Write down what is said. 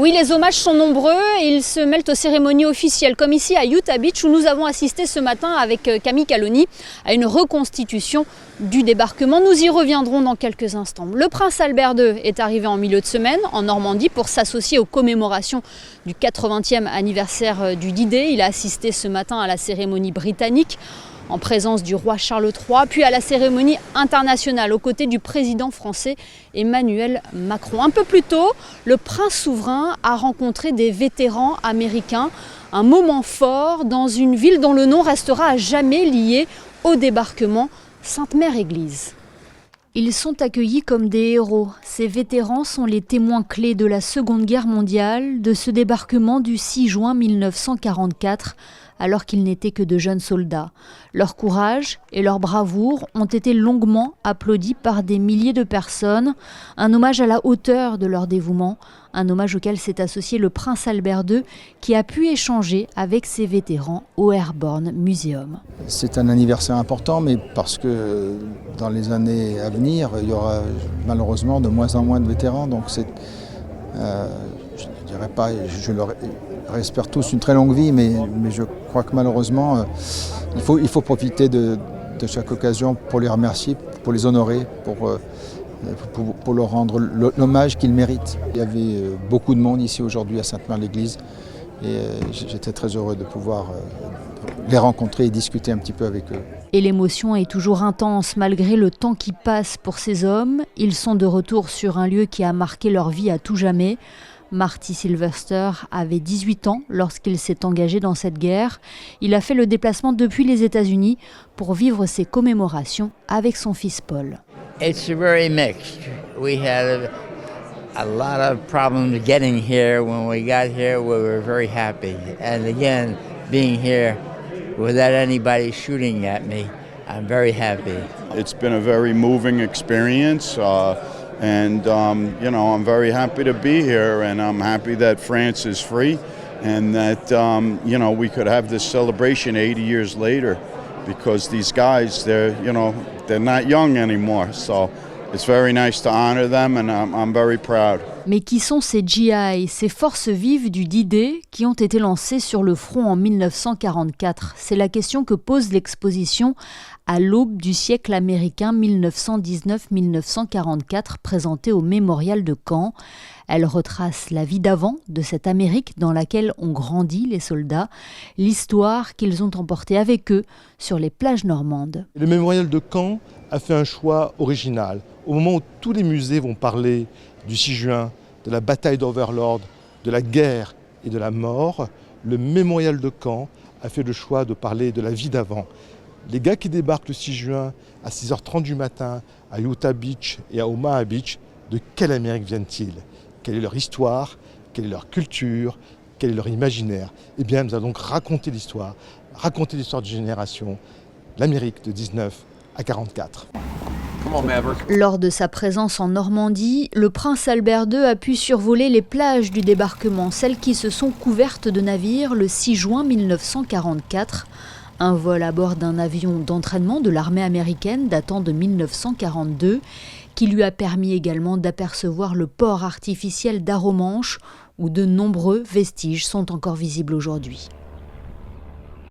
Oui, les hommages sont nombreux et ils se mêlent aux cérémonies officielles, comme ici à Utah Beach où nous avons assisté ce matin avec Camille Caloni à une reconstitution du débarquement. Nous y reviendrons dans quelques instants. Le prince Albert II est arrivé en milieu de semaine en Normandie pour s'associer aux commémorations du 80e anniversaire du D-Day. Il a assisté ce matin à la cérémonie britannique en présence du roi Charles III, puis à la cérémonie internationale aux côtés du président français Emmanuel Macron. Un peu plus tôt, le prince souverain a rencontré des vétérans américains, un moment fort dans une ville dont le nom restera à jamais lié au débarquement, Sainte-Mère-Église. Ils sont accueillis comme des héros. Ces vétérans sont les témoins clés de la Seconde Guerre mondiale, de ce débarquement du 6 juin 1944, alors qu'ils n'étaient que de jeunes soldats. Leur courage et leur bravoure ont été longuement applaudis par des milliers de personnes, un hommage à la hauteur de leur dévouement, un hommage auquel s'est associé le prince Albert II qui a pu échanger avec ces vétérans au Airborne Museum. C'est un anniversaire important, mais parce que dans les années à venir, il y aura malheureusement de moins en moins de vétérans, donc c'est... je ne dirais pas, je leur espère tous une très longue vie, mais je crois que malheureusement, il faut profiter de chaque occasion pour les remercier, pour les honorer, pour leur rendre l'hommage qu'ils méritent. Il y avait beaucoup de monde ici aujourd'hui à Sainte-Mère-l'Église et j'étais très heureux de pouvoir les rencontrer et discuter un petit peu avec eux. Et l'émotion est toujours intense malgré le temps qui passe pour ces hommes. Ils sont de retour sur un lieu qui a marqué leur vie à tout jamais. Marty Sylvester avait 18 ans lorsqu'il s'est engagé dans cette guerre. Il a fait le déplacement depuis les États-Unis pour vivre ses commémorations avec son fils Paul. It's very mixed. We had a lot of problems getting here. When we got here, we were very happy. And again, being here without anybody shooting at me, I'm very happy. It's been a very moving experience. And I'm very happy to be here, and I'm happy that France is free, and that we could have this celebration 80 years later, because these guys, they're not young anymore. So it's very nice to honor them, and I'm very proud. Mais qui sont ces GI, ces forces vives du D-Day qui ont été lancées sur le front en 1944 ? C'est la question que pose l'exposition à l'aube du siècle américain 1919-1944 présentée au Mémorial de Caen. Elle retrace la vie d'avant de cette Amérique dans laquelle ont grandi les soldats, l'histoire qu'ils ont emportée avec eux sur les plages normandes. Le Mémorial de Caen a fait un choix original. Au moment où tous les musées vont parler du 6 juin, de la bataille d'Overlord, de la guerre et de la mort, le Mémorial de Caen a fait le choix de parler de la vie d'avant. Les gars qui débarquent le 6 juin à 6h30 du matin à Utah Beach et à Omaha Beach, de quelle Amérique viennent-ils ? Quelle est leur histoire ? Quelle est leur culture ? Quel est leur imaginaire ? Eh bien, nous allons donc raconter l'histoire de génération, l'Amérique de 19 à 44. Lors de sa présence en Normandie, le prince Albert II a pu survoler les plages du débarquement, celles qui se sont couvertes de navires le 6 juin 1944. Un vol à bord d'un avion d'entraînement de l'armée américaine datant de 1942, qui lui a permis également d'apercevoir le port artificiel d'Arromanches, où de nombreux vestiges sont encore visibles aujourd'hui.